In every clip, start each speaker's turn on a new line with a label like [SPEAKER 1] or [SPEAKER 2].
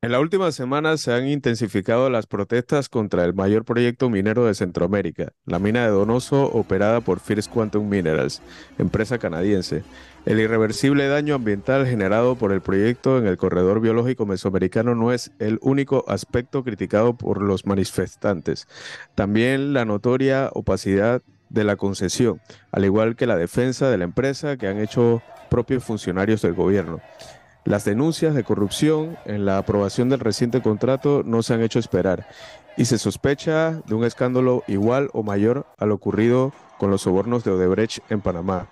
[SPEAKER 1] En la última semana se han intensificado las protestas contra el mayor proyecto minero de Centroamérica, la mina de Donoso operada por First Quantum Minerals, empresa canadiense. El irreversible daño ambiental generado por el proyecto en el corredor biológico mesoamericano no es el único aspecto criticado por los manifestantes. También la notoria opacidad de la concesión, al igual que la defensa de la empresa que han hecho propios funcionarios del gobierno. Las denuncias de corrupción en la aprobación del reciente contrato no se han hecho esperar y se sospecha de un escándalo igual o mayor a lo ocurrido con los sobornos de Odebrecht en Panamá.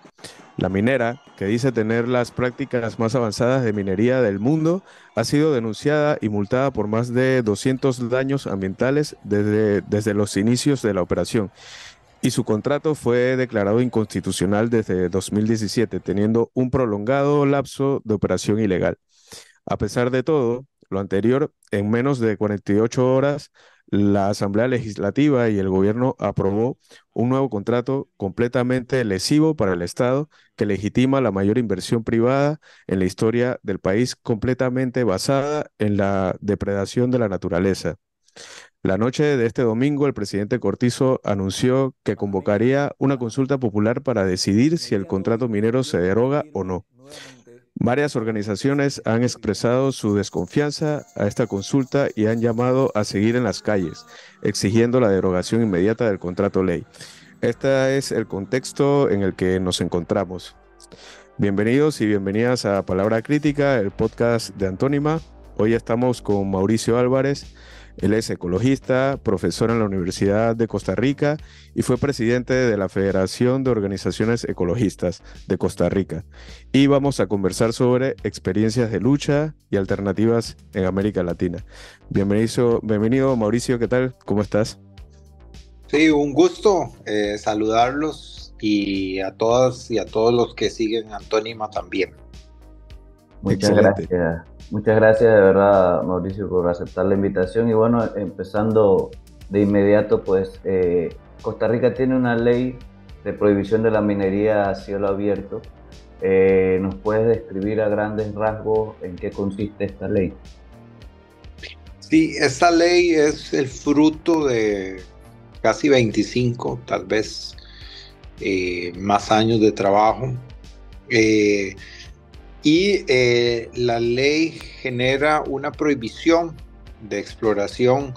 [SPEAKER 1] La minera, que dice tener las prácticas más avanzadas de minería del mundo, ha sido denunciada y multada por más de 200 daños ambientales desde los inicios de la operación y su contrato fue declarado inconstitucional desde 2017, teniendo un prolongado lapso de operación ilegal. A pesar de todo lo anterior, en menos de 48 horas, la Asamblea Legislativa y el gobierno aprobó un nuevo contrato completamente lesivo para el Estado que legitima la mayor inversión privada en la historia del país, completamente basada en la depredación de la naturaleza. La noche de este domingo, el presidente Cortizo anunció que convocaría una consulta popular para decidir si el contrato minero se deroga o no. Varias organizaciones han expresado su desconfianza a esta consulta y han llamado a seguir en las calles, exigiendo la derogación inmediata del contrato ley. Este es el contexto en el que nos encontramos. Bienvenidos y bienvenidas a Palabra Crítica, el podcast de Antónima. Hoy estamos con Mauricio Álvarez. Él es ecologista, profesor en la Universidad de Costa Rica y fue presidente de la Federación de Organizaciones Ecologistas de Costa Rica. Y vamos a conversar sobre experiencias de lucha y alternativas en América Latina. Bienvenido Mauricio, ¿qué tal? ¿Cómo estás?
[SPEAKER 2] Sí, un gusto saludarlos y a todas y a todos los que siguen Antónima también.
[SPEAKER 1] Excelente.
[SPEAKER 3] Muchas gracias de verdad, Mauricio, por aceptar la invitación. Y bueno, empezando de inmediato, pues Costa Rica tiene una ley de prohibición de la minería a cielo abierto. ¿Nos puedes describir a grandes rasgos en qué consiste esta ley?
[SPEAKER 2] Sí, esta ley es el fruto de casi 25, tal vez más años de trabajo. La ley genera una prohibición de exploración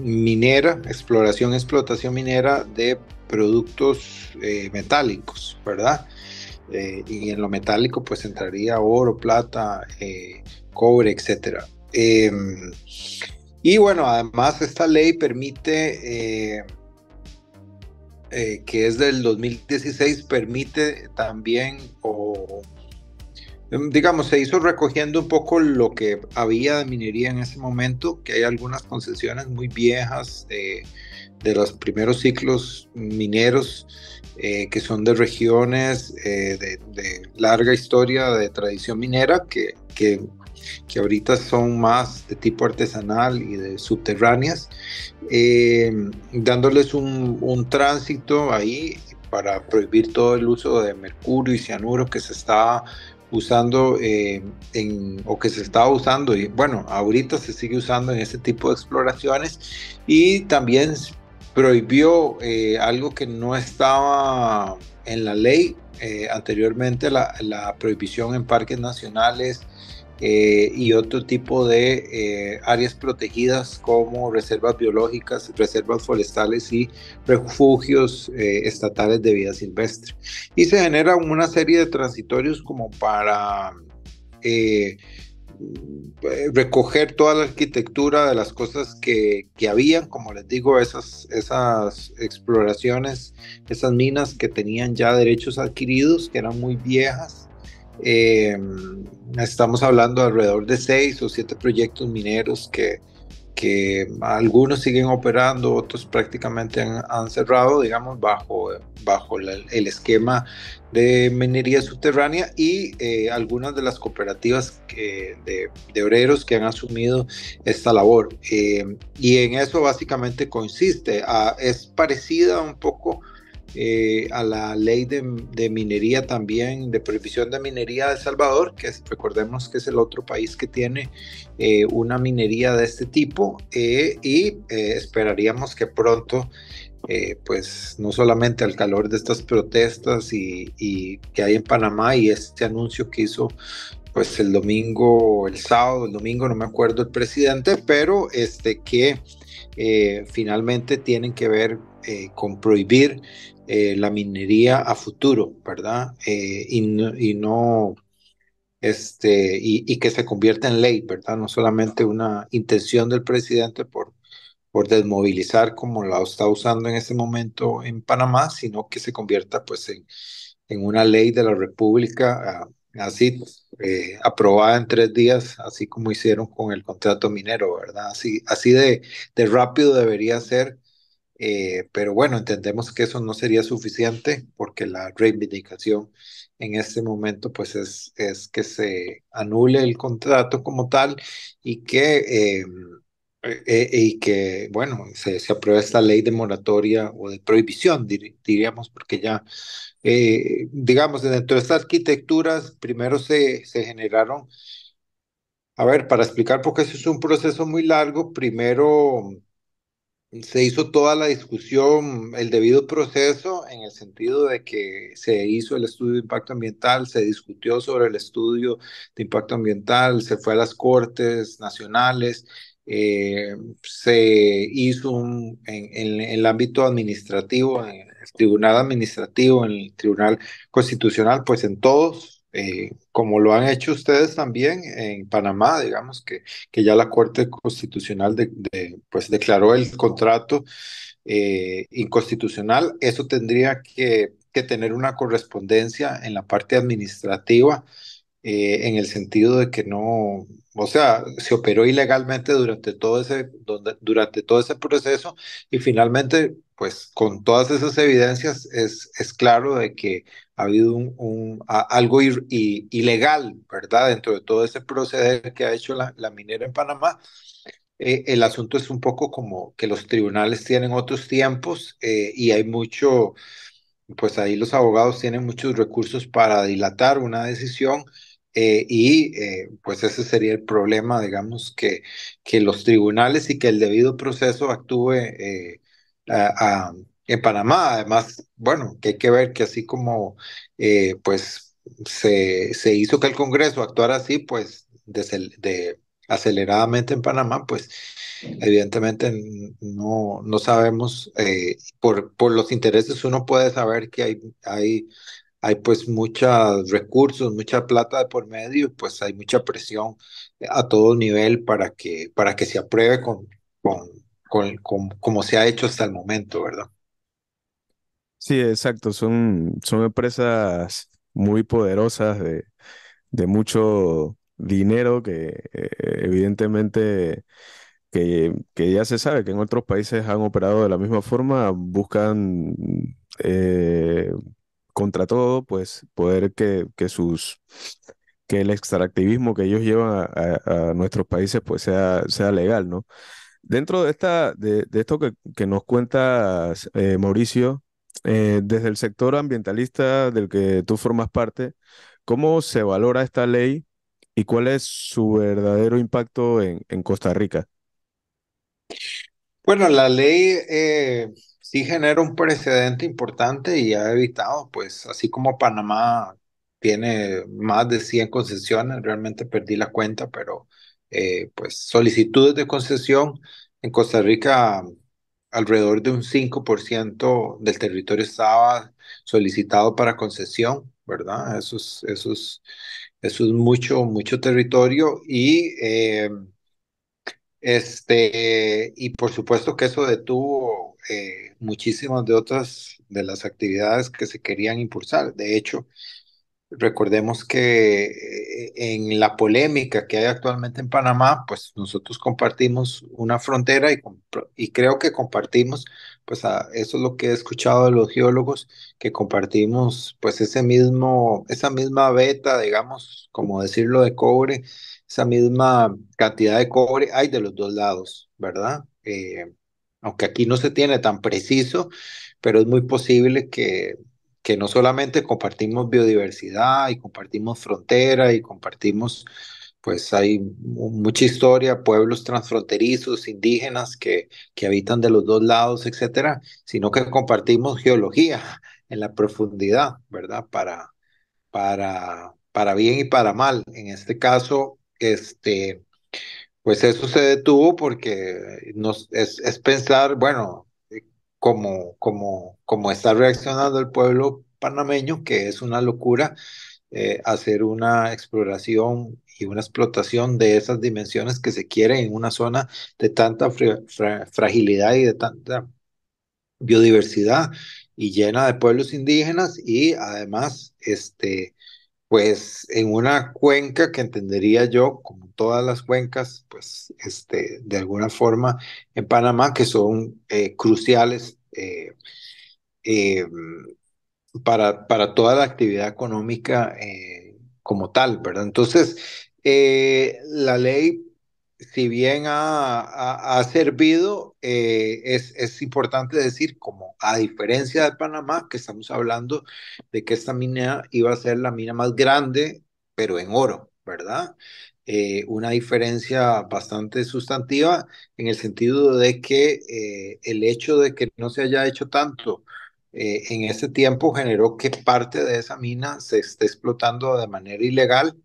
[SPEAKER 2] minera, explotación minera de productos metálicos, ¿verdad? Y en lo metálico pues entraría oro, plata, cobre, etcétera. Y bueno, además esta ley permite, que es del 2016, permite también, digamos, se hizo recogiendo un poco lo que había de minería en ese momento, que hay algunas concesiones muy viejas de los primeros ciclos mineros, que son de regiones de larga historia de tradición minera, que ahorita son más de tipo artesanal y de subterráneas, dándoles un tránsito ahí para prohibir todo el uso de mercurio y cianuro que se está usando o que se estaba usando, y bueno, ahorita se sigue usando en este tipo de exploraciones. Y también prohibió algo que no estaba en la ley anteriormente, la prohibición en parques nacionales y otro tipo de áreas protegidas como reservas biológicas, reservas forestales y refugios estatales de vida silvestre. Y se genera una serie de transitorios como para recoger toda la arquitectura de las cosas que habían, como les digo, esas exploraciones, esas minas que tenían ya derechos adquiridos, que eran muy viejas. Estamos hablando de alrededor de 6 o 7 proyectos mineros que algunos siguen operando, otros prácticamente han cerrado, digamos, bajo el esquema de minería subterránea, y algunas de las cooperativas de obreros que han asumido esta labor. Y en eso básicamente consiste. Es parecida un poco a la ley de minería también, de prohibición de minería de El Salvador, recordemos que es el otro país que tiene una minería de este tipo, y esperaríamos que pronto, pues no solamente al calor de estas protestas y que hay en Panamá y este anuncio que hizo pues el domingo, el sábado, el domingo, no me acuerdo el presidente, pero que finalmente tienen que ver con prohibir la minería a futuro, ¿verdad? Y que se convierta en ley, ¿verdad? No solamente una intención del presidente por desmovilizar como la está usando en este momento en Panamá, sino que se convierta pues en una ley de la República, así aprobada en 3 días, así como hicieron con el contrato minero, ¿verdad? Así de rápido debería ser, pero bueno, entendemos que eso no sería suficiente porque la reivindicación en este momento pues es que se anule el contrato como tal y que bueno, se apruebe esta ley de moratoria o de prohibición, diríamos, porque ya, digamos, dentro de estas arquitecturas, primero se generaron, a ver, para explicar, porque eso es un proceso muy largo, primero se hizo toda la discusión, el debido proceso, en el sentido de que se hizo el estudio de impacto ambiental, se discutió sobre el estudio de impacto ambiental, se fue a las cortes nacionales, se hizo en el ámbito administrativo, en el tribunal administrativo, en el tribunal constitucional, pues en todos. Como lo han hecho ustedes también en Panamá, digamos que ya la Corte Constitucional pues declaró el contrato inconstitucional. Eso tendría que tener una correspondencia en la parte administrativa, en el sentido de que no, o sea, se operó ilegalmente durante todo ese proceso y finalmente, pues con todas esas evidencias es claro de que ha habido algo ilegal, ¿verdad? Dentro de todo ese proceder que ha hecho la minera en Panamá. El asunto es un poco como que los tribunales tienen otros tiempos, y hay mucho, pues ahí los abogados tienen muchos recursos para dilatar una decisión, pues ese sería el problema, digamos, que los tribunales y que el debido proceso actúe en Panamá. Además, bueno, que hay que ver que así como pues se hizo que el Congreso actuara así, pues aceleradamente en Panamá, pues evidentemente no sabemos, por los intereses uno puede saber que hay pues muchos recursos, mucha plata de por medio, y pues hay mucha presión a todo nivel para que se apruebe con, como se ha hecho hasta el momento, ¿verdad?
[SPEAKER 1] Sí, exacto. Son empresas muy poderosas de mucho dinero que evidentemente que ya se sabe que en otros países han operado de la misma forma, buscan eh, contra todo, pues poder que el extractivismo que ellos llevan a nuestros países pues sea legal, ¿no? Dentro de esto que nos cuentas, Mauricio, desde el sector ambientalista del que tú formas parte, ¿cómo se valora esta ley y cuál es su verdadero impacto en Costa Rica?
[SPEAKER 2] Bueno, la ley sí genera un precedente importante y ha evitado, pues así como Panamá tiene más de 100 concesiones, realmente perdí la cuenta, pero pues solicitudes de concesión en Costa Rica, alrededor de un 5% del territorio estaba solicitado para concesión, ¿verdad? Eso es mucho, mucho territorio y por supuesto que eso detuvo muchísimas de otras de las actividades que se querían impulsar. De hecho, recordemos que en la polémica que hay actualmente en Panamá, pues nosotros compartimos una frontera y creo que compartimos, pues eso es lo que he escuchado de los geólogos, que compartimos pues esa misma veta, digamos, como decirlo, de cobre, esa misma cantidad de cobre hay de los dos lados, ¿verdad? aunque aquí no se tiene tan preciso, pero es muy posible que no solamente compartimos biodiversidad y compartimos frontera y compartimos, pues hay mucha historia, pueblos transfronterizos, indígenas que habitan de los dos lados, etcétera, sino que compartimos geología en la profundidad, ¿verdad? Para bien y para mal. En este caso, pues eso se detuvo porque es pensar, bueno, como está reaccionando el pueblo panameño, que es una locura hacer una exploración y una explotación de esas dimensiones que se quieren en una zona de tanta fragilidad y de tanta biodiversidad y llena de pueblos indígenas y además, pues en una cuenca que entendería yo, como todas las cuencas, pues de alguna forma en Panamá, que son cruciales eh, para toda la actividad económica como tal, ¿verdad? Entonces, la ley, si bien ha servido, es importante decir, como a diferencia de Panamá, que estamos hablando de que esta mina iba a ser la mina más grande, pero en oro, ¿verdad? Una diferencia bastante sustantiva en el sentido de que el hecho de que no se haya hecho tanto en ese tiempo generó que parte de esa mina se esté explotando de manera ilegal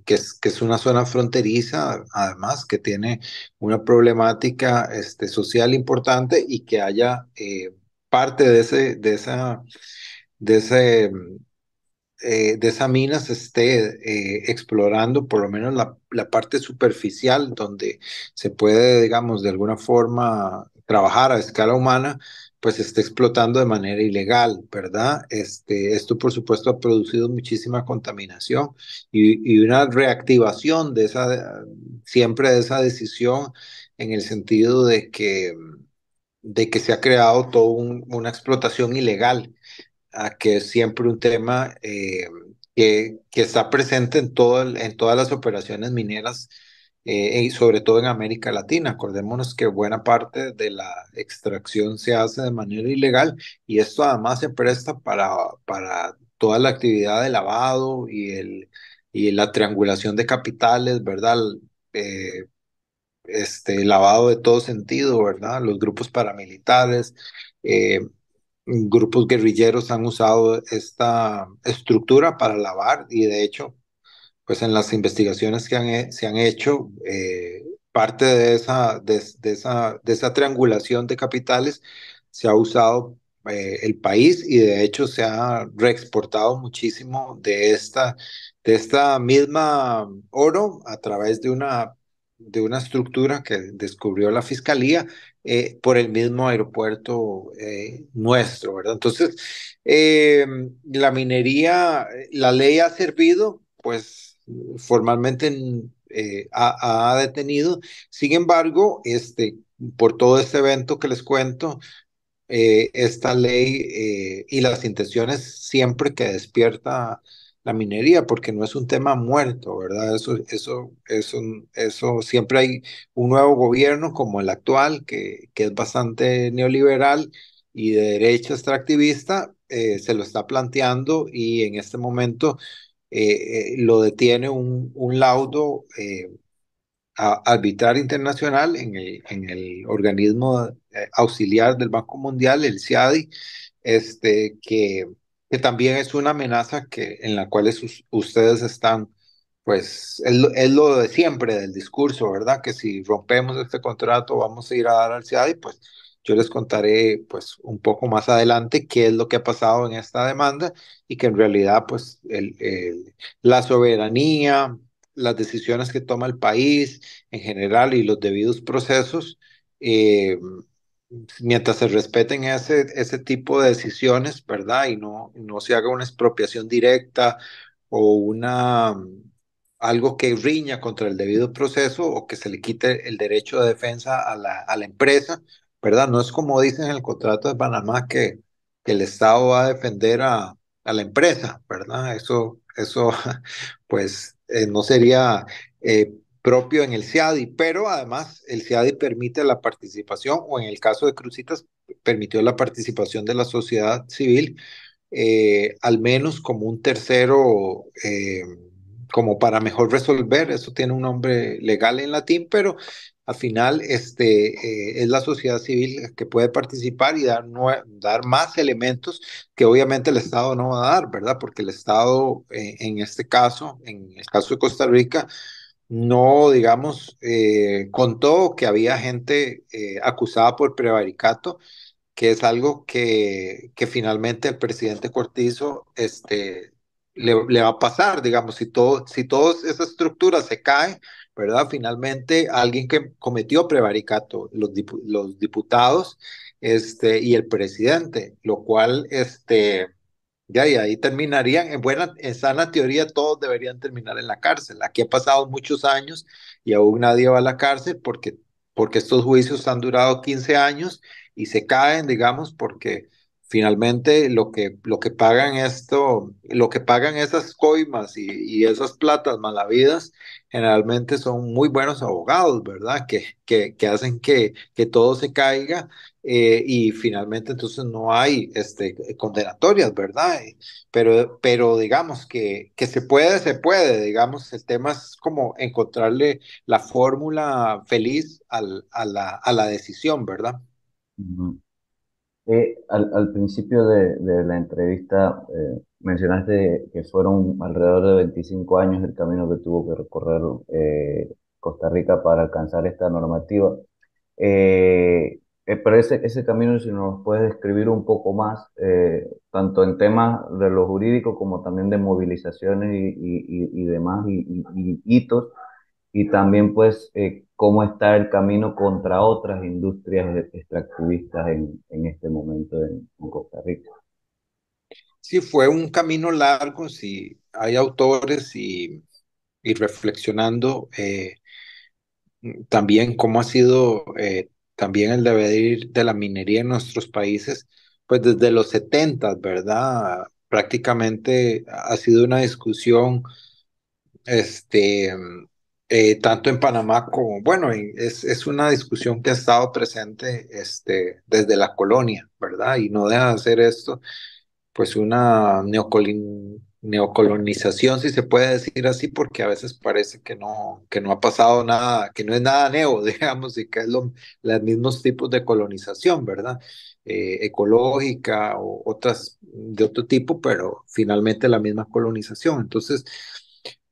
[SPEAKER 2] que es una zona fronteriza, además, que tiene una problemática social importante y que haya parte de ese de esa mina se esté explorando por lo menos la parte superficial donde se puede, digamos, de alguna forma trabajar a escala humana, pues se esté explotando de manera ilegal, ¿verdad? Esto, por supuesto, ha producido muchísima contaminación y una reactivación de siempre de esa decisión en el sentido de que se ha creado toda una explotación ilegal que es siempre un tema que está presente en todas las operaciones mineras y sobre todo en América Latina. Acordémonos que buena parte de la extracción se hace de manera ilegal y esto además se presta para toda la actividad de lavado y la triangulación de capitales, ¿verdad? Eh, lavado de todo sentido, ¿verdad? Los grupos paramilitares. eh, Grupos guerrilleros han usado esta estructura para lavar y de hecho, pues en las investigaciones que se han hecho, parte de esa triangulación de capitales se ha usado el país y de hecho se ha reexportado muchísimo de esta misma oro a través de una estructura que descubrió la fiscalía por el mismo aeropuerto nuestro, ¿verdad? Entonces, la minería, la ley ha servido, pues formalmente ha detenido. Sin embargo, por todo este evento que les cuento, esta ley y las intenciones siempre que despierta la minería, porque no es un tema muerto, ¿verdad? Eso siempre hay un nuevo gobierno como el actual, que es bastante neoliberal y de derecha extractivista, se lo está planteando y en este momento lo detiene un laudo arbitral internacional en el organismo auxiliar del Banco Mundial, el CIADI, que también es una amenaza en la cual ustedes están, pues es lo de siempre del discurso, ¿verdad? Que si rompemos este contrato vamos a ir a dar al CIADI, pues yo les contaré pues un poco más adelante qué es lo que ha pasado en esta demanda y que en realidad pues la soberanía, las decisiones que toma el país en general y los debidos procesos, eh, mientras se respeten ese tipo de decisiones, ¿verdad? Y no se haga una expropiación directa o algo que riña contra el debido proceso o que se le quite el derecho de defensa a la empresa, ¿verdad? No es como dicen en el contrato de Panamá que el Estado va a defender a la empresa, ¿verdad? Eso pues no sería propio en el CIADI, pero además el CIADI permite la participación, o en el caso de Cruzitas, permitió la participación de la sociedad civil, al menos como un tercero, como para mejor resolver. Eso tiene un nombre legal en latín, pero al final es la sociedad civil que puede participar y dar más elementos que obviamente el Estado no va a dar, ¿verdad? Porque el Estado, en este caso, en el caso de Costa Rica, no, digamos, contó que había gente acusada por prevaricato, que es algo que finalmente el presidente Cortizo le va a pasar, digamos, si todas esas estructuras se caen, ¿verdad? Finalmente alguien que cometió prevaricato, los diputados y el presidente, lo cual ya, y ahí terminarían, en sana teoría todos deberían terminar en la cárcel. Aquí ha pasado muchos años y aún nadie va a la cárcel porque estos juicios han durado 15 años y se caen, digamos, porque finalmente lo que pagan esas coimas y esas platas malavidas, generalmente son muy buenos abogados, ¿verdad? Que hacen que todo se caiga, y finalmente entonces no hay condenatorias, ¿verdad? Pero digamos que se puede, digamos, el tema es como encontrarle la fórmula feliz a la decisión, ¿verdad?
[SPEAKER 3] Ujú. Al principio de la entrevista mencionaste que fueron alrededor de 25 años el camino que tuvo que recorrer Costa Rica para alcanzar esta normativa. Pero ese camino, si nos puedes describir un poco más, tanto en temas de lo jurídico como también de movilizaciones y demás, y hitos, y también pues cómo está el camino contra otras industrias extractivistas en este momento en Costa Rica.
[SPEAKER 2] Sí, fue un camino largo, sí, hay autores y reflexionando, también cómo ha sido, también el devenir de la minería en nuestros países, pues desde los 70, ¿verdad? Prácticamente ha sido una discusión, este, tanto en Panamá como, bueno, es una discusión que ha estado presente, desde la colonia, ¿verdad? Y no deja de ser esto pues una neocolonización, si se puede decir así, porque a veces parece que no ha pasado nada, que no es nada nuevo, digamos, y que es los mismos tipos de colonización, ¿verdad? Ecológica o otras de otro tipo, pero finalmente la misma colonización. Entonces,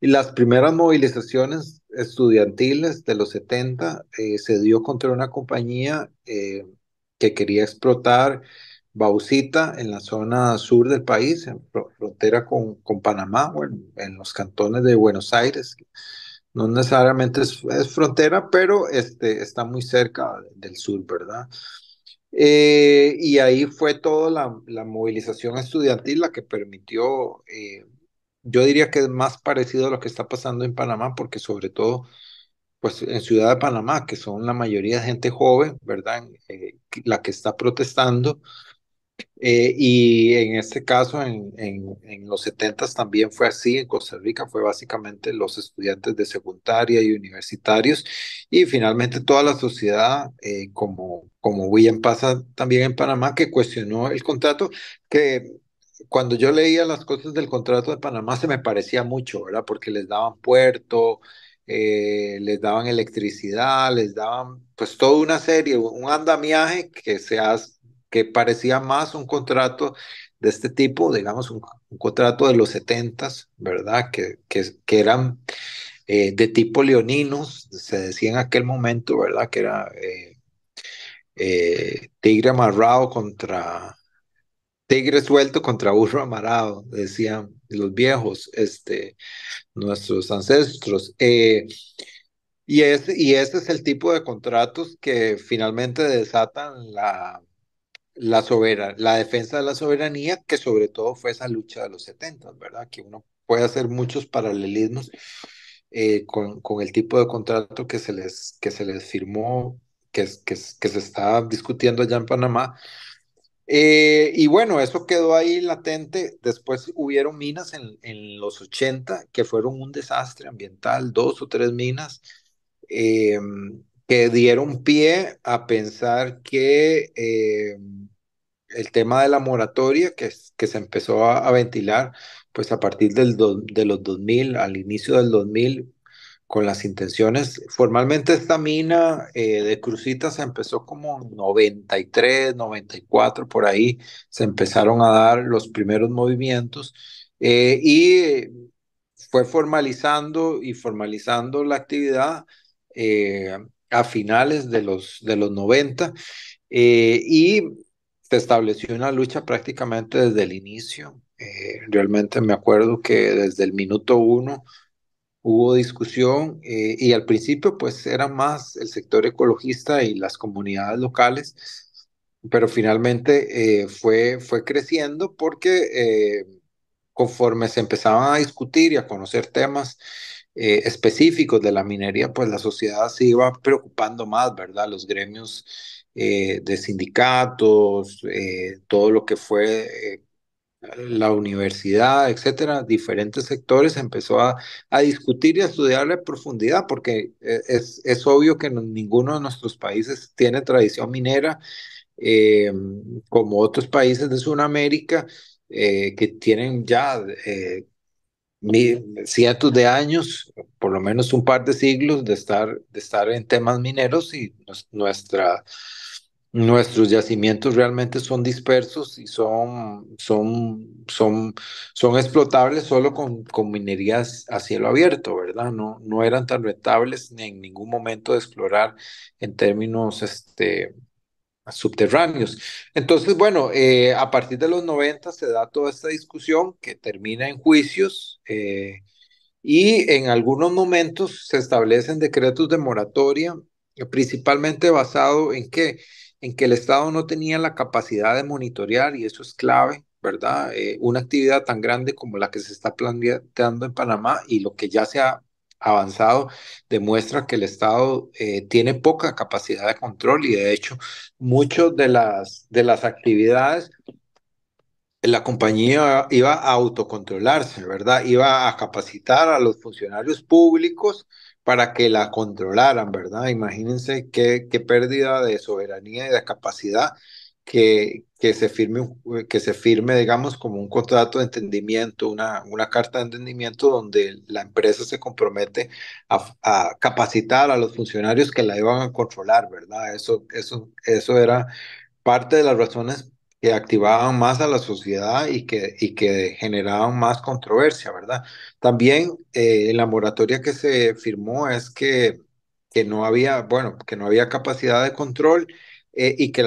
[SPEAKER 2] y las primeras movilizaciones estudiantiles de los 70, se dio contra una compañía, que quería explotar bauxita en la zona sur del país, en frontera con Panamá, bueno, en los cantones de Buenos Aires. No necesariamente es frontera, pero está muy cerca del sur, ¿verdad? Y ahí fue toda la movilización estudiantil la que permitió, yo diría que es más parecido a lo que está pasando en Panamá, porque sobre todo, pues en Ciudad de Panamá, que son la mayoría de gente joven, ¿verdad? La que está protestando, y en este caso, en los 70 también fue así. En Costa Rica fue básicamente los estudiantes de secundaria y universitarios, y finalmente toda la sociedad, como bien pasa también en Panamá, que cuestionó el contrato, que cuando yo leía las cosas del contrato de Panamá se me parecía mucho, ¿verdad? Porque les daban puerto, les daban electricidad, les daban pues toda una serie, un andamiaje que parecía más un contrato de este tipo, digamos, un contrato de los 70, ¿verdad? Que eran, de tipo leoninos, se decía en aquel momento, ¿verdad? Que era, tigre amarrado contra, tigre suelto contra burro amarrado, decían los viejos, nuestros ancestros. Y ese es el tipo de contratos que finalmente desatan la defensa de la soberanía, que sobre todo fue esa lucha de los 70, ¿verdad? Que uno puede hacer muchos paralelismos, con el tipo de contrato que se les firmó, que se está discutiendo allá en Panamá. Y bueno, eso quedó ahí latente. Después hubieron minas en los 80 que fueron un desastre ambiental, dos o tres minas, eh, que dieron pie a pensar que el tema de la moratoria que se empezó a ventilar pues a partir de los 2000 al inicio del 2000 con las intenciones, formalmente esta mina de Crucita se empezó como en 93, 94, por ahí se empezaron a dar los primeros movimientos y fue formalizando y formalizando la actividad eh, a finales de los 90 y se estableció una lucha prácticamente desde el inicio. Realmente me acuerdo que desde el minuto uno hubo discusión y al principio pues era más el sector ecologista y las comunidades locales, pero finalmente fue creciendo porque conforme se empezaban a discutir y a conocer temas específicos de la minería, pues la sociedad se iba preocupando más, ¿verdad? Los gremios de sindicatos, todo lo que fue la universidad, etcétera, diferentes sectores, empezó a discutir y a estudiar a profundidad, porque es obvio que ninguno de nuestros países tiene tradición minera, eh, como otros países de Sudamérica, que tienen ya cientos de años, por lo menos un par de siglos de estar en temas mineros y nuestros yacimientos realmente son dispersos y son explotables solo con minerías a cielo abierto, ¿verdad? No eran tan rentables ni en ningún momento de explorar en términos subterráneos. Entonces, bueno, a partir de los 90 se da toda esta discusión que termina en juicios y en algunos momentos se establecen decretos de moratoria, principalmente basado en que el Estado no tenía la capacidad de monitorear, y eso es clave, ¿verdad? Una actividad tan grande como la que se está planteando en Panamá y lo que ya se ha avanzado demuestra que el Estado tiene poca capacidad de control y de hecho muchas de las actividades la compañía iba a autocontrolarse, ¿verdad? Iba a capacitar a los funcionarios públicos para que la controlaran, ¿verdad? Imagínense qué pérdida de soberanía y de capacidad que se firme, digamos, como un contrato de entendimiento, una carta de entendimiento donde la empresa se compromete a capacitar a los funcionarios que la iban a controlar, ¿verdad? Eso era parte de las razones que activaban más a la sociedad y que generaban más controversia, ¿verdad? También la moratoria que se firmó es que no había, bueno, que no había capacidad de control y que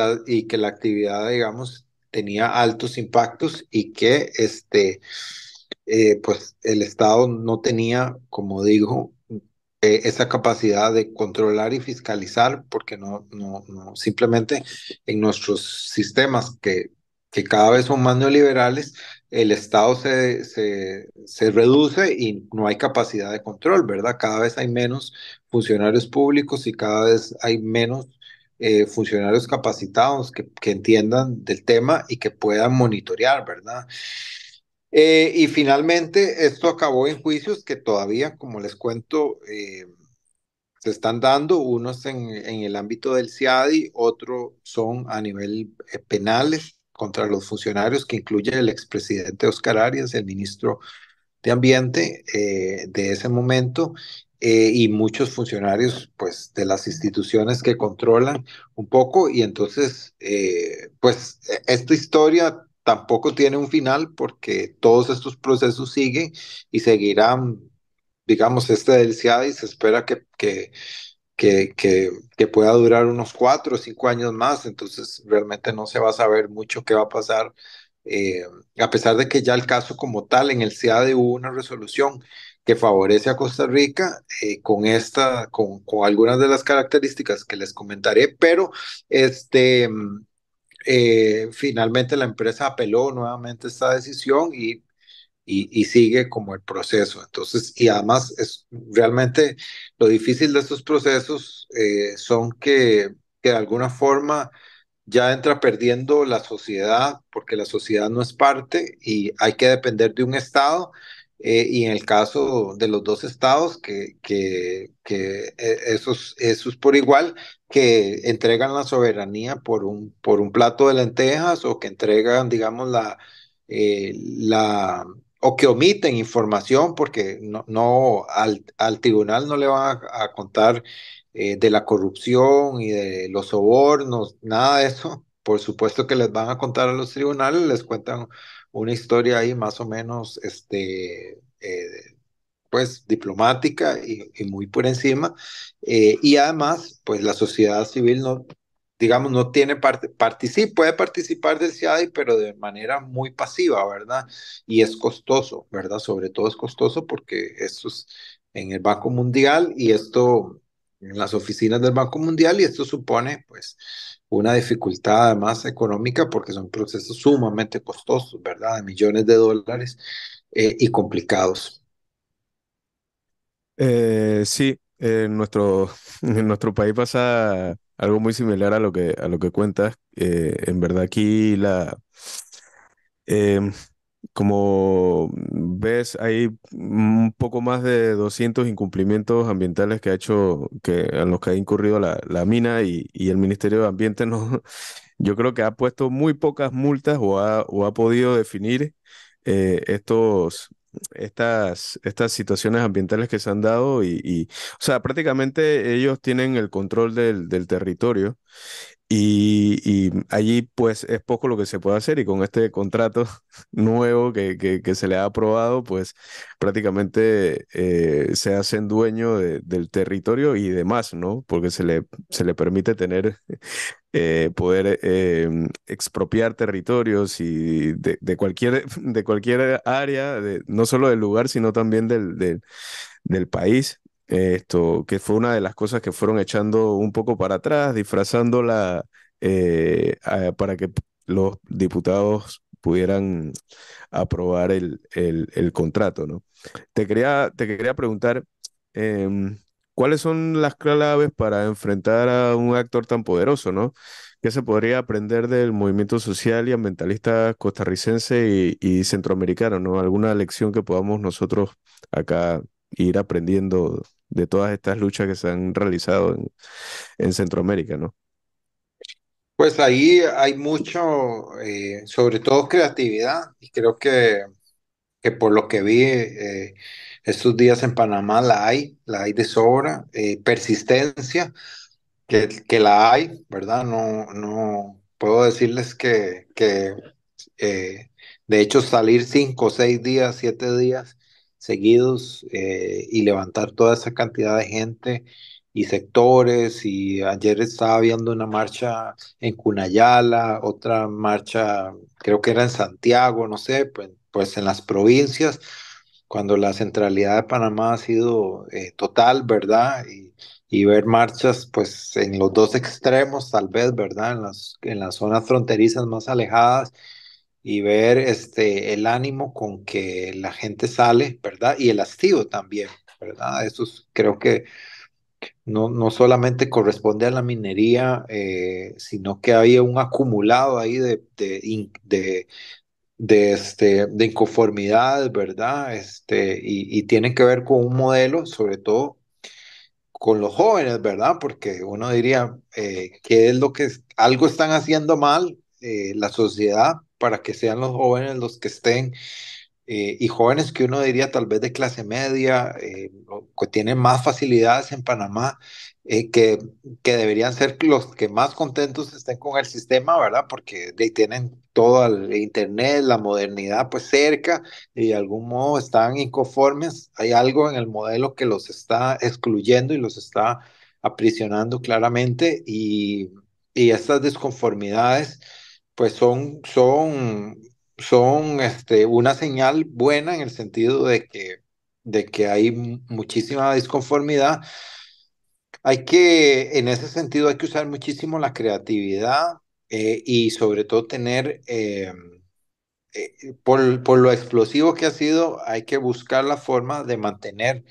[SPEAKER 2] la actividad, digamos, tenía altos impactos y que pues el Estado no tenía, como digo, esa capacidad de controlar y fiscalizar, porque simplemente en nuestros sistemas que cada vez son más neoliberales, el Estado se reduce y no hay capacidad de control, ¿verdad? Cada vez hay menos funcionarios públicos y cada vez hay menos funcionarios capacitados que entiendan del tema y que puedan monitorear, ¿verdad? Y finalmente esto acabó en juicios que todavía, como les cuento, se están dando, unos en el ámbito del CIADI, otros son a nivel penales contra los funcionarios, que incluye el expresidente Oscar Arias, el ministro de Ambiente de ese momento, y muchos funcionarios pues, de las instituciones que controlan un poco, y entonces, pues esta historia tampoco tiene un final porque todos estos procesos siguen y seguirán, digamos, este del CIADI se espera que pueda durar unos 4 o 5 años más, entonces realmente no se va a saber mucho qué va a pasar, eh, a pesar de que ya el caso como tal en el CIADE hubo una resolución que favorece a Costa Rica con algunas de las características que les comentaré, pero finalmente la empresa apeló nuevamente esta decisión y sigue como el proceso. Entonces, y además es realmente lo difícil de estos procesos son que de alguna forma ya entra perdiendo la sociedad, porque la sociedad no es parte y hay que depender de un Estado. y en el caso de los dos estados, esos por igual, que entregan la soberanía por un plato de lentejas o que entregan, digamos, la o que omiten información porque al tribunal no le van a contar de la corrupción y de los sobornos, nada de eso. Por supuesto que les van a contar a los tribunales, les cuentan una historia ahí más o menos, pues diplomática y muy por encima. Y además, pues la sociedad civil no, digamos, no tiene sí puede participar del CIADI, pero de manera muy pasiva, ¿verdad? Y es costoso, ¿verdad? Sobre todo es costoso porque esto es en el Banco Mundial y esto en las oficinas del Banco Mundial y esto supone, pues, una dificultad además económica porque son procesos sumamente costosos, ¿verdad? De millones de dólares y complicados.
[SPEAKER 1] Sí, en nuestro país pasa algo muy similar a lo que cuentas. En verdad aquí em, como ves, hay un poco más de 200 incumplimientos ambientales que ha hecho, en los que ha incurrido la mina y el Ministerio de Ambiente no, yo creo que ha puesto muy pocas multas o ha podido definir estas situaciones ambientales que se han dado o sea, prácticamente ellos tienen el control del territorio y allí pues es poco lo que se puede hacer y con este contrato nuevo que se le ha aprobado pues prácticamente se hacen dueño del territorio y demás, ¿no? Porque se le permite tener poder expropiar territorios y de cualquier área, no solo del lugar, sino también del país. Esto, que fue una de las cosas que fueron echando un poco para atrás, disfrazándola para que los diputados pudieran aprobar el contrato, ¿no? Te quería preguntar, em, ¿cuáles son las claves para enfrentar a un actor tan poderoso, ¿no? ¿Qué se podría aprender del movimiento social y ambientalista costarricense y centroamericano, ¿no? ¿Alguna lección que podamos nosotros acá ir aprendiendo de todas estas luchas que se han realizado en Centroamérica, ¿no?
[SPEAKER 2] Pues ahí hay mucho, sobre todo creatividad, y creo que por lo que vi estos días en Panamá la hay de sobra, persistencia, que la hay, ¿verdad? No puedo decirles que de hecho salir 5, 6 días, 7 días seguidos y levantar toda esa cantidad de gente y sectores, y ayer estaba viendo una marcha en Cunayala, otra marcha creo que era en Santiago, no sé, pues en las provincias, cuando la centralidad de Panamá ha sido total, ¿verdad? Y ver marchas pues en los dos extremos, tal vez, ¿verdad? En las zonas fronterizas más alejadas y ver el ánimo con que la gente sale, ¿verdad? Y el hastío también, ¿verdad? Creo que no solamente corresponde a la minería, sino que había un acumulado ahí de inconformidad, ¿verdad? Y tiene que ver con un modelo, sobre todo con los jóvenes, ¿verdad? Porque uno diría, ¿qué es lo algo están haciendo mal la sociedad para que sean los jóvenes los que estén, y jóvenes que uno diría tal vez de clase media, o que tienen más facilidades en Panamá, eh, que, que deberían ser los que más contentos estén con el sistema, ¿verdad? Porque tienen todo el internet, la modernidad pues cerca y de algún modo están inconformes. Hay algo en el modelo que los está excluyendo y los está aprisionando claramente y estas disconformidades pues son una señal buena en el sentido de que hay muchísima disconformidad. En ese sentido, hay que usar muchísimo la creatividad y sobre todo tener por lo explosivo que ha sido, hay que buscar la forma de mantener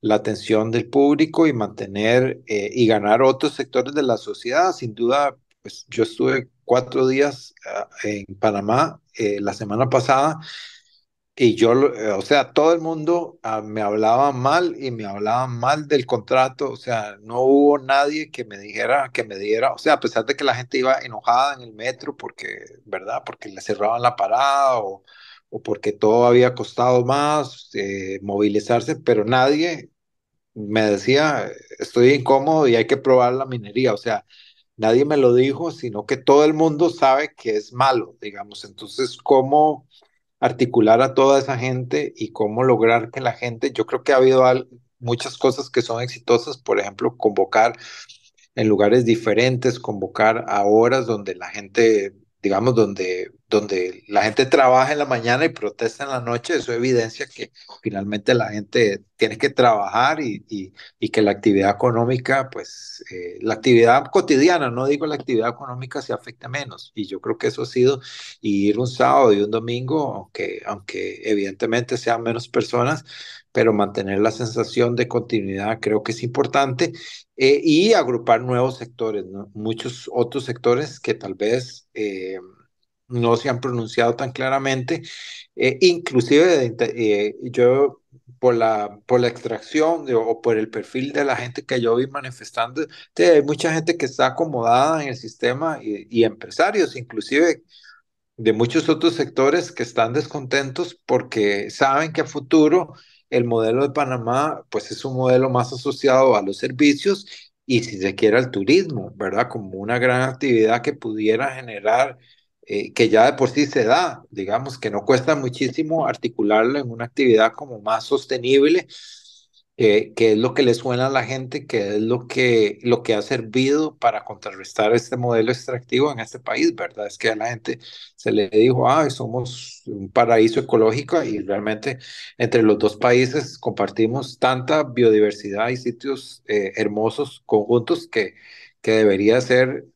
[SPEAKER 2] la atención del público y mantener y ganar otros sectores de la sociedad. Sin duda, pues yo estuve 4 días en Panamá la semana pasada Y yo, o sea, todo el mundo me hablaba mal y me hablaban mal del contrato, o sea, no hubo nadie que me dijera, que me diera, o sea, a pesar de que la gente iba enojada en el metro porque, ¿verdad? Porque le cerraban la parada o porque todo había costado más, movilizarse, pero nadie me decía, estoy incómodo y hay que probar la minería, o sea, nadie me lo dijo, sino que todo el mundo sabe que es malo, digamos, entonces, ¿cómo articular a toda esa gente y cómo lograr que la gente, yo creo que ha habido muchas cosas que son exitosas, por ejemplo, convocar en lugares diferentes, convocar a horas donde la gente, digamos, donde la gente trabaja en la mañana y protesta en la noche, eso evidencia que finalmente la gente tiene que trabajar y que la actividad económica, pues la actividad cotidiana, no digo la actividad económica, se afecta menos. Y yo creo que eso ha sido, y ir un sábado y un domingo, aunque evidentemente sean menos personas, pero mantener la sensación de continuidad creo que es importante y agrupar nuevos sectores, ¿no? Muchos otros sectores que tal vez no se han pronunciado tan claramente, inclusive yo por la extracción o por el perfil de la gente que yo vi manifestando, hay mucha gente que está acomodada en el sistema y empresarios inclusive de muchos otros sectores que están descontentos porque saben que a futuro el modelo de Panamá pues es un modelo más asociado a los servicios y si se quiere al turismo, ¿verdad? Como una gran actividad que pudiera generar, que ya de por sí se da, digamos que no cuesta muchísimo articularlo en una actividad como más sostenible, que es lo que le suena a la gente, que es lo que ha servido para contrarrestar este modelo extractivo en este país, ¿verdad? Es que a la gente se le dijo, ah, somos un paraíso ecológico y realmente entre los dos países compartimos tanta biodiversidad y sitios hermosos conjuntos que debería ser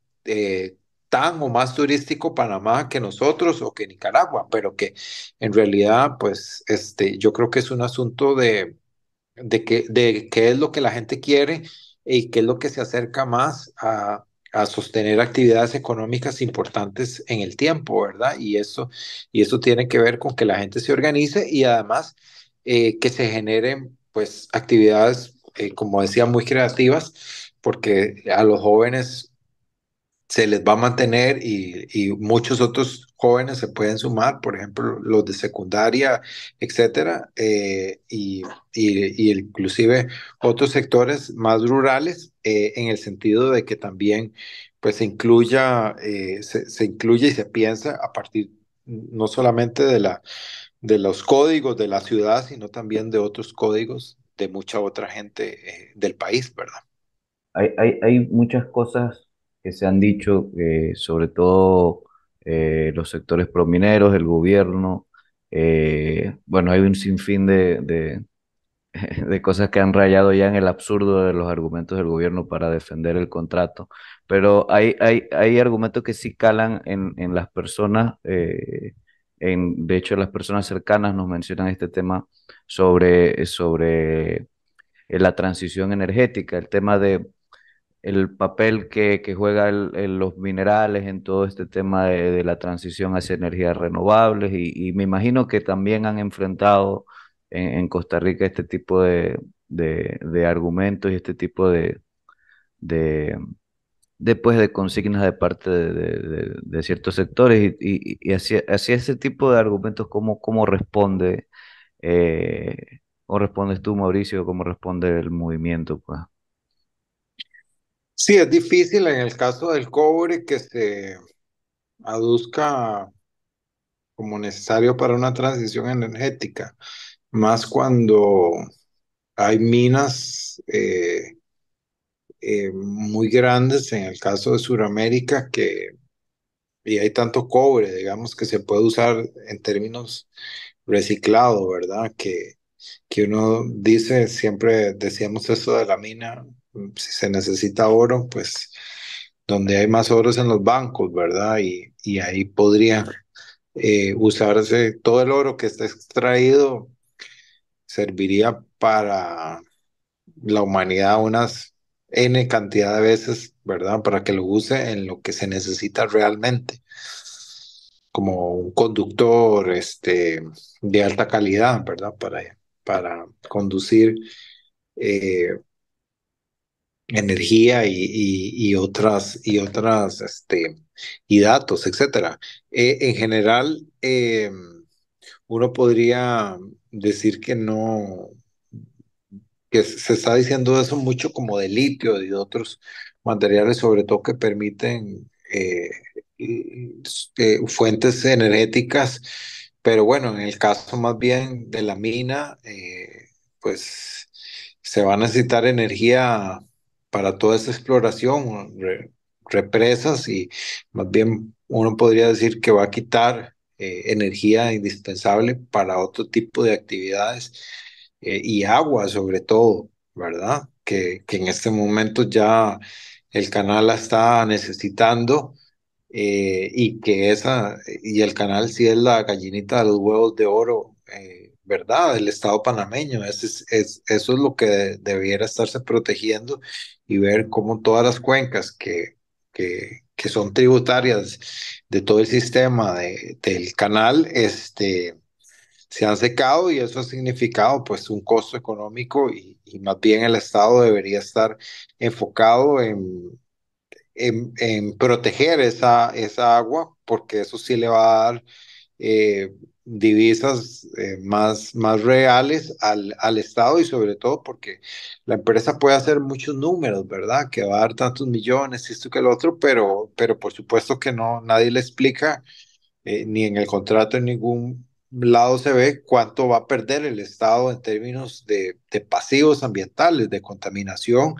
[SPEAKER 2] tan o más turístico Panamá que nosotros o que Nicaragua, pero que en realidad, pues, yo creo que es un asunto de qué es lo que la gente quiere y qué es lo que se acerca más a sostener actividades económicas importantes en el tiempo, ¿verdad? Y eso tiene que ver con que la gente se organice y además que se generen pues actividades, como decía, muy creativas, porque a los jóvenes se les va a mantener y muchos otros jóvenes se pueden sumar, por ejemplo, los de secundaria, etcétera, y inclusive otros sectores más rurales, en el sentido de que también pues se incluye y se piensa a partir no solamente de los códigos de la ciudad, sino también de otros códigos de mucha otra gente, del país, ¿verdad?
[SPEAKER 3] Hay muchas cosas que se han dicho, sobre todo los sectores promineros, el gobierno. Bueno, hay un sinfín de cosas que han rayado ya en el absurdo de los argumentos del gobierno para defender el contrato, pero hay argumentos que sí calan en las personas. De hecho, las personas cercanas nos mencionan este tema sobre la transición energética, el tema de el papel que juega los minerales en todo este tema de la transición hacia energías renovables y me imagino que también han enfrentado en Costa Rica este tipo de argumentos y este tipo de, pues, de consignas de parte de ciertos sectores y hacia ese tipo de argumentos, ¿cómo responde, cómo respondes tú, Mauricio? ¿Cómo responde el movimiento, pues?
[SPEAKER 2] Sí, es difícil en el caso del cobre que se aduzca como necesario para una transición energética, más cuando hay minas muy grandes en el caso de Sudamérica y hay tanto cobre, digamos, que se puede usar en términos reciclado, ¿verdad? Que uno dice, siempre decíamos eso de la mina, si se necesita oro, pues donde hay más oro es en los bancos, ¿verdad? Y ahí podría usarse todo el oro que está extraído, serviría para la humanidad unas N cantidad de veces, ¿verdad? Para que lo use en lo que se necesita realmente. como un conductor de alta calidad, ¿verdad? Para conducir eh, energía y datos, etcétera. En general, uno podría decir que no, que se está diciendo eso mucho como de litio y de otros materiales, sobre todo que permiten fuentes energéticas, pero bueno, en el caso más bien de la mina, pues se va a necesitar energía para toda esta exploración, represas, y más bien uno podría decir que va a quitar energía indispensable para otro tipo de actividades y agua sobre todo, ¿verdad? Que en este momento ya el canal la está necesitando, y el canal sí es la gallinita de los huevos de oro, ¿verdad? Del Estado panameño. Eso es lo que debiera estarse protegiendo y ver cómo todas las cuencas que son tributarias de todo el sistema del canal, se han secado, y eso ha significado pues un costo económico, y más bien el Estado debería estar enfocado en proteger esa agua, porque eso sí le va a dar eh, divisas más reales al Estado, y sobre todo porque la empresa puede hacer muchos números, ¿verdad? Que va a dar tantos millones, esto que lo otro, pero por supuesto que no, nadie le explica, ni en el contrato en ningún lado se ve cuánto va a perder el Estado en términos de pasivos ambientales, de contaminación,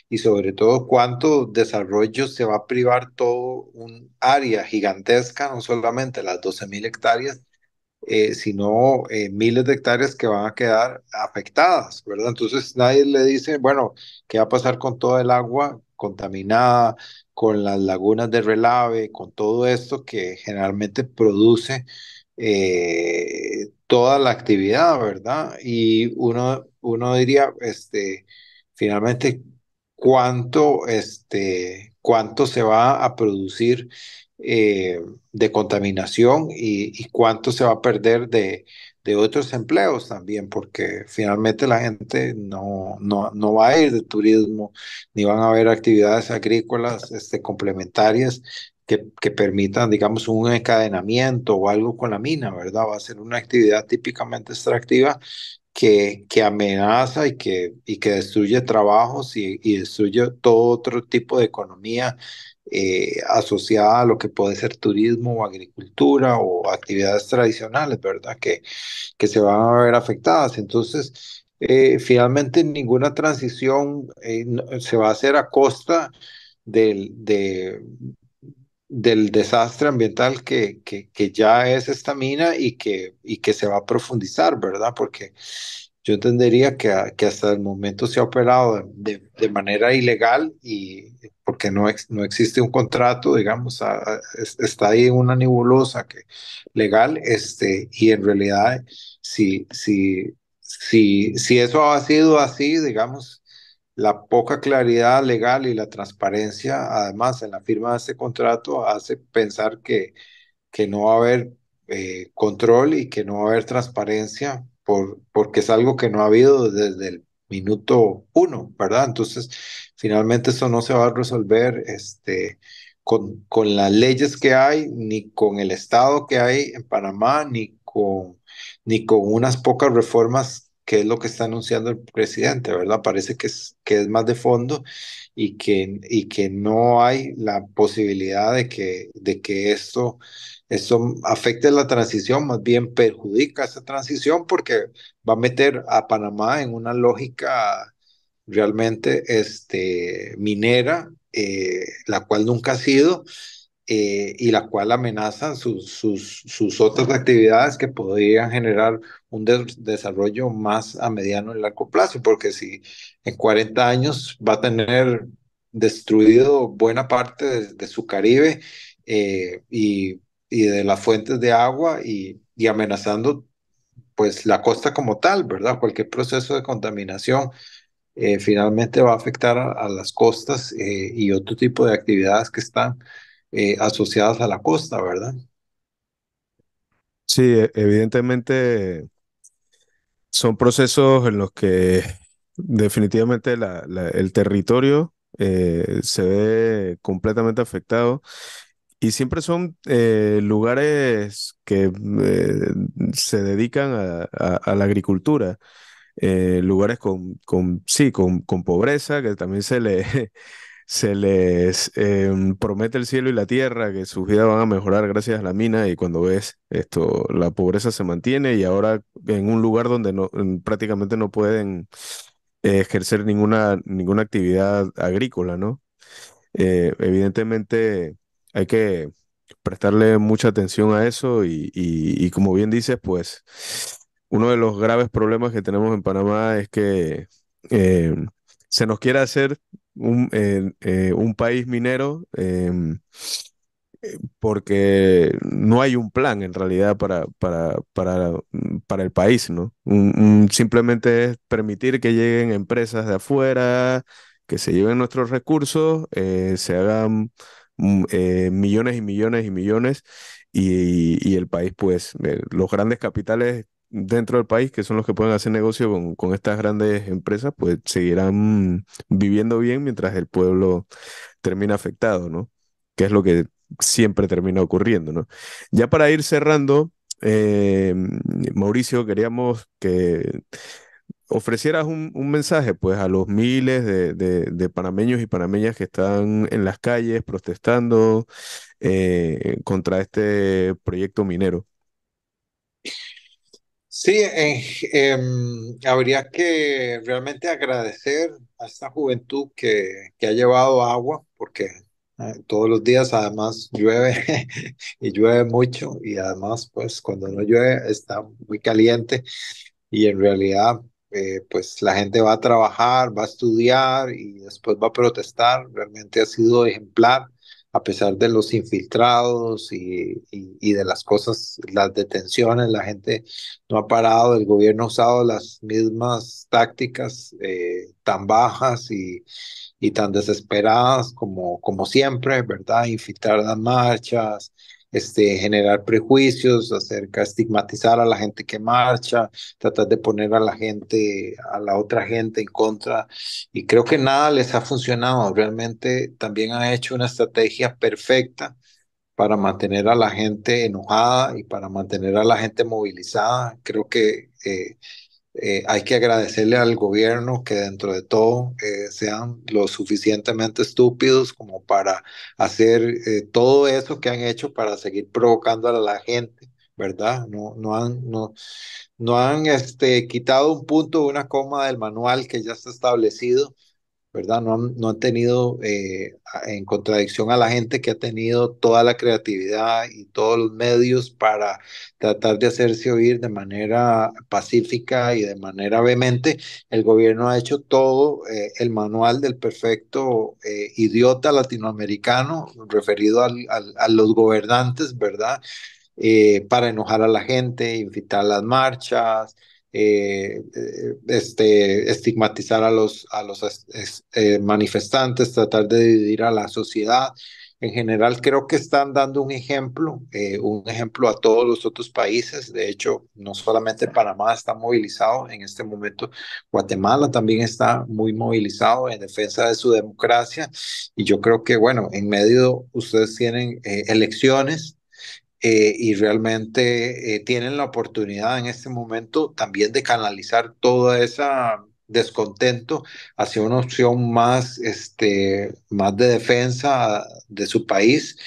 [SPEAKER 2] y sobre todo cuánto desarrollo se va a privar todo un área gigantesca, no solamente las 12.000 hectáreas, sino miles de hectáreas que van a quedar afectadas, ¿verdad? Entonces nadie le dice, bueno, ¿qué va a pasar con toda el agua contaminada, con las lagunas de relave, con todo esto que generalmente produce toda la actividad, ¿verdad? Y uno diría, finalmente, cuánto se va a producir eh, de contaminación, y cuánto se va a perder de otros empleos también, porque finalmente la gente no va a ir de turismo, ni van a haber actividades agrícolas complementarias que permitan, digamos, un encadenamiento o algo con la mina, ¿verdad? Va a ser una actividad típicamente extractiva que amenaza y que destruye trabajos, y destruye todo otro tipo de economía asociada a lo que puede ser turismo o agricultura o actividades tradicionales, ¿verdad? Que se van a ver afectadas. Entonces, finalmente ninguna transición se va a hacer a costa del, de, del desastre ambiental que ya es esta mina, y que se va a profundizar, ¿verdad? Porque yo entendería que hasta el momento se ha operado de manera ilegal, y porque no existe un contrato, digamos, está ahí una nebulosa legal, y en realidad, si eso ha sido así, digamos, la poca claridad legal y la transparencia, además, en la firma de este contrato, hace pensar que no va a haber control, y que no va a haber transparencia, porque es algo que no ha habido desde el minuto uno, ¿verdad? Entonces, finalmente eso no se va a resolver con las leyes que hay, ni con el Estado que hay en Panamá, ni con unas pocas reformas, que es lo que está anunciando el presidente, ¿verdad? Parece que es más de fondo, y que no hay la posibilidad de que esto afecte la transición, más bien perjudica esa transición, porque va a meter a Panamá en una lógica realmente minera, la cual nunca ha sido, y la cual amenaza sus otras actividades que podrían generar un desarrollo más a mediano y largo plazo, porque si en 40 años va a tener destruido buena parte de su Caribe, y de las fuentes de agua, y amenazando pues la costa como tal, ¿verdad? Cualquier proceso de contaminación finalmente va a afectar a las costas, y otro tipo de actividades que están asociadas a la costa, ¿verdad?
[SPEAKER 1] Sí, evidentemente son procesos en los que definitivamente el territorio se ve completamente afectado y siempre son lugares que se dedican a la agricultura, lugares sí, con pobreza, que también se les promete el cielo y la tierra, que sus vidas van a mejorar gracias a la mina, y cuando ves esto, la pobreza se mantiene y ahora en un lugar donde prácticamente no pueden ejercer ninguna actividad agrícola, ¿no? Evidentemente hay que prestarle mucha atención a eso y como bien dices, pues uno de los graves problemas que tenemos en Panamá es que eh, se nos quiere hacer un país minero, porque no hay un plan en realidad para el país, ¿no? Simplemente es permitir que lleguen empresas de afuera, que se lleven nuestros recursos, se hagan millones y millones y millones, y el país, pues, los grandes capitales dentro del país, que son los que pueden hacer negocio con estas grandes empresas, pues seguirán viviendo bien mientras el pueblo termina afectado, ¿no? Que es lo que siempre termina ocurriendo, ¿no? Ya para ir cerrando, Mauricio, queríamos que ofrecieras un mensaje, pues, a los miles de panameños y panameñas que están en las calles protestando contra este proyecto minero.
[SPEAKER 2] Sí, habría que realmente agradecer a esta juventud que ha llevado agua, porque todos los días además llueve y llueve mucho, y además pues cuando no llueve está muy caliente. Y en realidad, pues la gente va a trabajar, va a estudiar y después va a protestar. Realmente ha sido ejemplar, a pesar de los infiltrados y de las cosas, las detenciones. La gente no ha parado, el gobierno ha usado las mismas tácticas tan bajas y tan desesperadas como siempre, ¿verdad? Infiltrar las marchas, generar prejuicios acerca, estigmatizar a la gente que marcha, tratar de poner a la gente, a la otra gente en contra. Y creo que nada les ha funcionado. Realmente también ha hecho una estrategia perfecta para mantener a la gente enojada y para mantener a la gente movilizada. Creo que hay que agradecerle al gobierno que dentro de todo sean lo suficientemente estúpidos como para hacer todo eso que han hecho para seguir provocando a la gente, ¿verdad? No han quitado un punto, una coma del manual que ya está establecido, ¿verdad? No han tenido en contradicción a la gente que ha tenido toda la creatividad y todos los medios para tratar de hacerse oír de manera pacífica y de manera vehemente. El gobierno ha hecho todo el manual del perfecto idiota latinoamericano referido a los gobernantes, ¿verdad? Para enojar a la gente, invitar las marchas, estigmatizar a los manifestantes, tratar de dividir a la sociedad. En general, creo que están dando un ejemplo a todos los otros países. De hecho, no solamente Panamá está movilizado en este momento, Guatemala también está muy movilizado en defensa de su democracia. Y yo creo que, bueno, en medio ustedes tienen elecciones y realmente tienen la oportunidad en este momento también de canalizar todo ese descontento hacia una opción más, más de defensa de su país,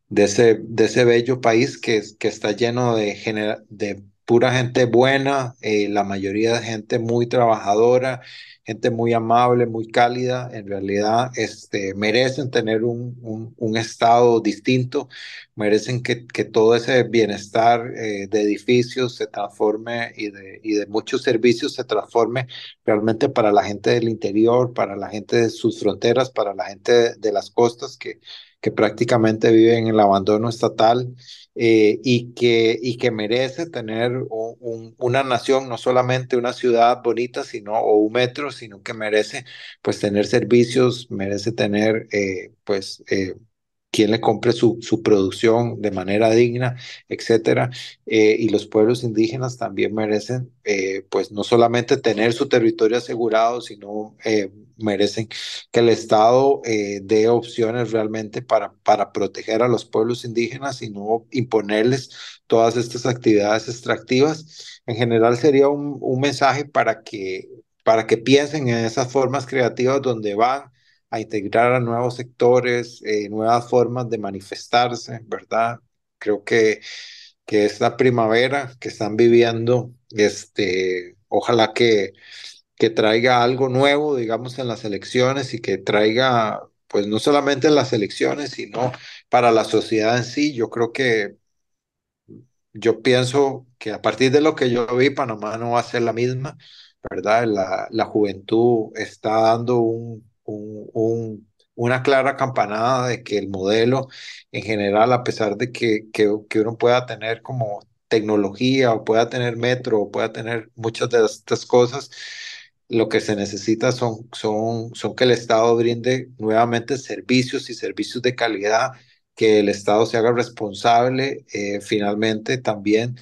[SPEAKER 2] de ese bello país que está lleno de pura gente buena, la mayoría de gente muy trabajadora, gente muy amable, muy cálida. En realidad, merecen tener un estado distinto, merecen que todo ese bienestar de edificios se transforme y de muchos servicios se transforme realmente para la gente del interior, para la gente de sus fronteras, para la gente de las costas que prácticamente viven en el abandono estatal, y que merece tener una nación, no solamente una ciudad bonita, sino, o un metro, sino que merece pues tener servicios, merece tener quien le compre su producción de manera digna, etcétera. Y los pueblos indígenas también merecen, pues no solamente tener su territorio asegurado, sino merecen que el Estado dé opciones realmente para proteger a los pueblos indígenas y no imponerles todas estas actividades extractivas. En general sería un mensaje para que piensen en esas formas creativas donde van a integrar a nuevos sectores, nuevas formas de manifestarse, ¿verdad? Creo que esta primavera que están viviendo, ojalá que traiga algo nuevo, digamos, en las elecciones y que traiga, pues no solamente en las elecciones, sino para la sociedad en sí. Yo pienso que a partir de lo que yo vi, Panamá no va a ser la misma, ¿verdad? La juventud está dando una clara campanada de que el modelo en general, a pesar de que uno pueda tener como tecnología o pueda tener metro o pueda tener muchas de estas cosas, lo que se necesita son que el Estado brinde nuevamente servicios y servicios de calidad, que el Estado se haga responsable finalmente también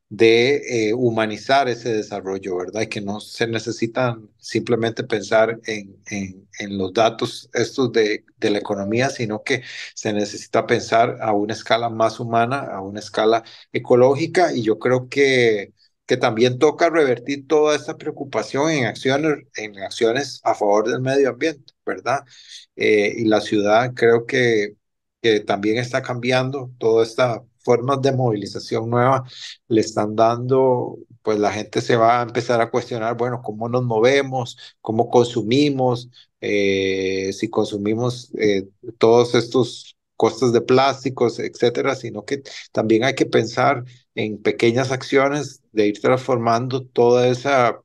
[SPEAKER 2] de humanizar ese desarrollo, ¿verdad? Y que no se necesitan simplemente pensar en los datos estos de la economía, sino que se necesita pensar a una escala más humana, a una escala ecológica, y yo creo que también toca revertir toda esta preocupación en acciones a favor del medio ambiente, ¿verdad? Y la ciudad creo que también está cambiando, todas estas formas de movilización nueva le están dando, pues la gente se va a empezar a cuestionar, bueno, cómo nos movemos, cómo consumimos, si consumimos todos estos costos de plásticos, etcétera, sino que también hay que pensar en pequeñas acciones de ir transformando toda esa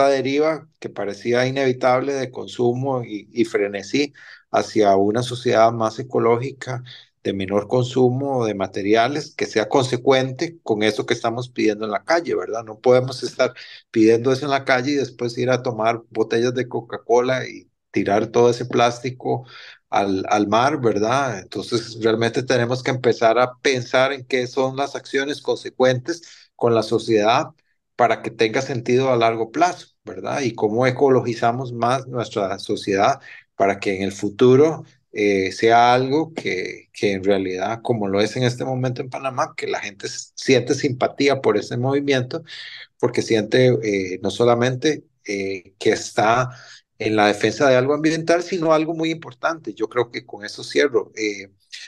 [SPEAKER 2] deriva que parecía inevitable de consumo y frenesí hacia una sociedad más ecológica, de menor consumo de materiales, que sea consecuente con eso que estamos pidiendo en la calle, ¿verdad? No podemos estar pidiendo eso en la calle y después ir a tomar botellas de Coca-Cola y tirar todo ese plástico al mar, ¿verdad? Entonces realmente tenemos que empezar a pensar en qué son las acciones consecuentes con la sociedad para que tenga sentido a largo plazo, ¿verdad? Y cómo ecologizamos más nuestra sociedad para que en el futuro sea algo que en realidad, como lo es en este momento en Panamá, que la gente siente simpatía por ese movimiento, porque siente no solamente que está en la defensa de algo ambiental, sino algo muy importante. Yo creo que con eso cierro.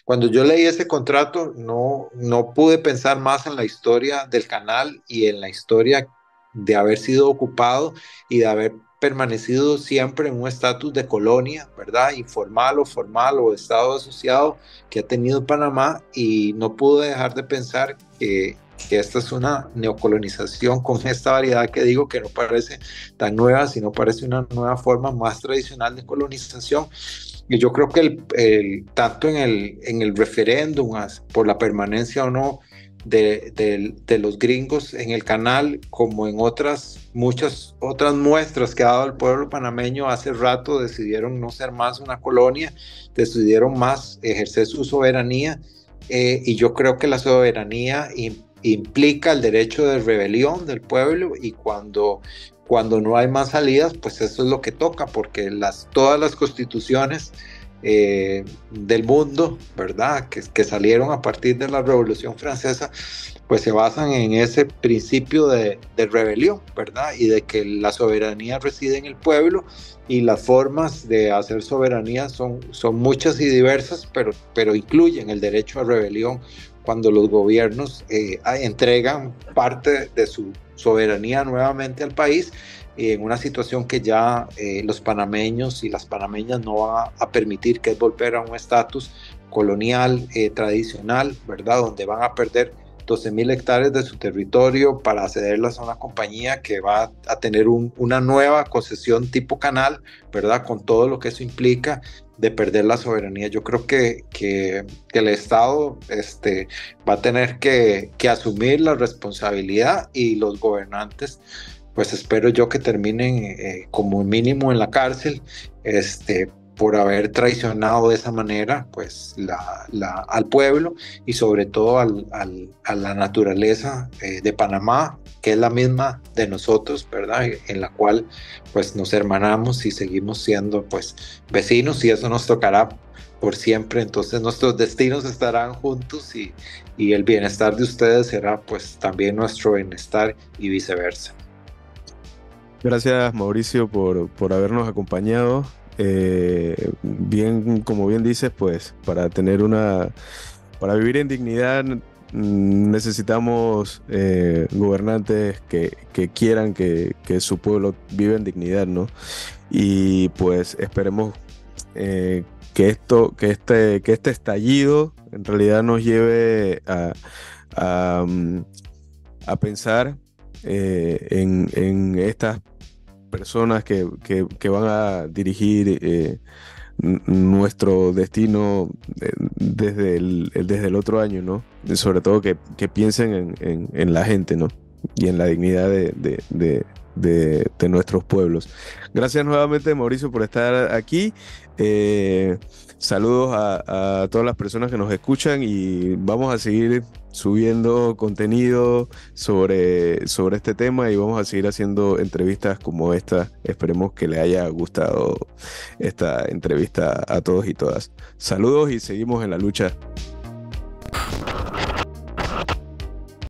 [SPEAKER 2] Cuando yo leí ese contrato, no pude pensar más en la historia del canal y en la historia de haber sido ocupado y de haber permanecido siempre en un estatus de colonia, ¿verdad? Informal o formal o estado asociado que ha tenido Panamá, y no pude dejar de pensar que esta es una neocolonización con esta variedad que digo, que no parece tan nueva, sino parece una nueva forma más tradicional de colonización. Y yo creo que tanto en el referéndum por la permanencia o no de los gringos en el canal, como en muchas otras muestras que ha dado el pueblo panameño, hace rato decidieron no ser más una colonia, decidieron más ejercer su soberanía, y yo creo que la soberanía implica el derecho de rebelión del pueblo, y cuando no hay más salidas, pues eso es lo que toca, porque todas las constituciones del mundo, ¿verdad? Que salieron a partir de la Revolución Francesa, pues se basan en ese principio de rebelión, ¿verdad? Y de que la soberanía reside en el pueblo, y las formas de hacer soberanía son muchas y diversas, pero incluyen el derecho a rebelión cuando los gobiernos entregan parte de su soberanía nuevamente al país, en una situación que ya los panameños y las panameñas no van a permitir, que es volver a un estatus colonial tradicional, ¿verdad? Donde van a perder 12,000 hectáreas de su territorio para cederlas a una compañía que va a tener una nueva concesión tipo canal, ¿verdad? Con todo lo que eso implica de perder la soberanía. Yo creo que el Estado va a tener que asumir la responsabilidad, y los gobernantes, pues espero yo que terminen como mínimo en la cárcel, por haber traicionado de esa manera pues al pueblo y sobre todo a la naturaleza de Panamá, que es la misma de nosotros, ¿verdad? En la cual pues nos hermanamos y seguimos siendo pues vecinos, y eso nos tocará por siempre. Entonces nuestros destinos estarán juntos, y el bienestar de ustedes será pues también nuestro bienestar y viceversa.
[SPEAKER 1] Gracias, Mauricio, por habernos acompañado. Bien, como bien dices, pues para vivir en dignidad necesitamos gobernantes que quieran que su pueblo viva en dignidad, ¿no? Y pues esperemos que este estallido en realidad nos lleve a, mm, a pensar en estas personas que van a dirigir nuestro destino desde el otro año, ¿no? Y sobre todo que piensen en la gente, ¿no? Y en la dignidad de nuestros pueblos. Gracias nuevamente, Mauricio, por estar aquí. Saludos a todas las personas que nos escuchan, y vamos a seguir subiendo contenido sobre este tema, y vamos a seguir haciendo entrevistas como esta. Esperemos que les haya gustado esta entrevista a todos y todas. Saludos y seguimos en la lucha.